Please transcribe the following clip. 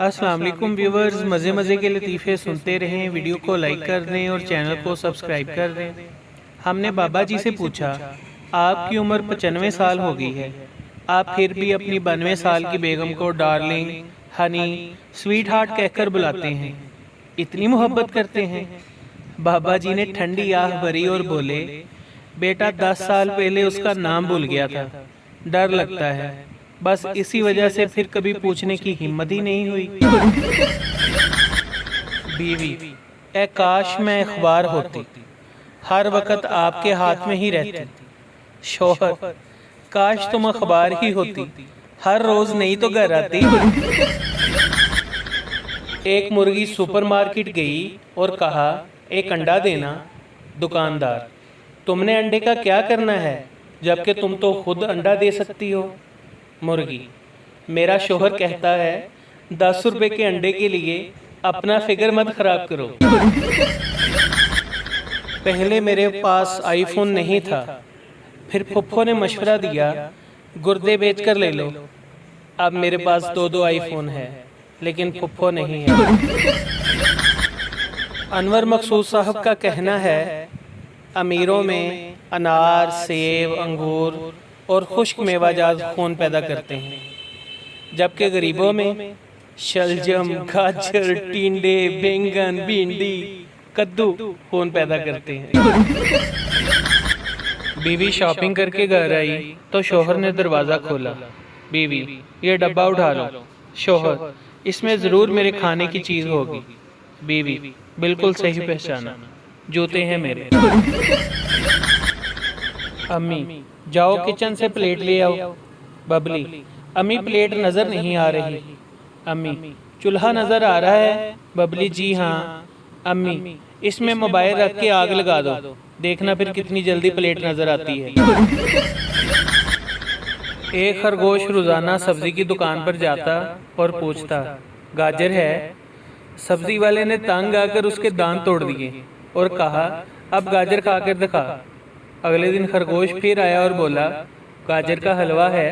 अस्सलाम वालेकुम व्यूवर्स, मज़े के लतीफ़े सुनते रहें, वीडियो को लाइक कर दें और चैनल को सब्सक्राइब कर दें। हमने बाबा जी से पूछा, आपकी उम्र 95 साल हो गई है, आप फिर भी अपनी 92 साल की बेगम को डार्लिंग, हनी, स्वीट हार्ट कहकर बुलाते हैं, इतनी मोहब्बत करते हैं? बाबा जी ने ठंडी आह भरी और बोले, बेटा 10 साल पहले उसका नाम भूल गया था, डर लगता है, बस इसी वजह से फिर कभी पूछने की हिम्मत ही नहीं हुई। बीवी, ए काश मैं अखबार होती, हर वक्त आपके हाथ में ही रहती। शोहर, काश तुम अखबार ही होती, हर रोज नहीं तो घर आती। एक मुर्गी सुपरमार्केट गई और कहा, एक अंडा देना। दुकानदार, तुमने अंडे का क्या करना है, जबकि तुम तो खुद अंडा दे सकती हो। मुर्गी, मेरा शोहर कहता है 10 रुपए के अंडे के लिए अपना फिगर मत खराब करो। पहले मेरे पास आईफोन नहीं था, फिर फुफ्फो ने मशवरा दिया गुर्दे बेचकर ले लो। अब मेरे पास 2 आईफोन है, लेकिन फुफ्फो नहीं है। अनवर मकसूद साहब का कहना है, अमीरों में अनार, सेब, अंगूर और खुश्क मेवाजात खून पैदा करते हैं, जबकि गरीबों में शलजम, गाजर, टिंडे, बैंगन, भिंडी, कद्दू खून पैदा करते हैं। बीवी शॉपिंग करके घर आई तो शोहर ने दरवाज़ा खोला। बीवी, ये डब्बा उठा लो। शोहर, इसमें ज़रूर मेरे खाने की चीज़ होगी। बीवी, बिल्कुल सही पहचाना, जूते हैं मेरे। अम्मी, जाओ किचन से प्लेट ले आओ। बबली, अम्मी प्लेट नज़र नहीं आ रही। अम्मी, चूल्हा नज़र आ रहा है। बबली, जी हाँ। अम्मी, इसमें मोबाइल रख के आग लगा दो, देखना फिर कितनी जल्दी प्लेट नज़र आती है। एक खरगोश रोज़ाना सब्ज़ी की दुकान पर जाता और पूछता, गाजर है? सब्ज़ी वाले ने तंग आकर उसके दांत तोड़ दिए और कहा, अब गाजर खाकर दिखा। अगले दिन खरगोश फिर आया और बोला, गाजर का हलवा है?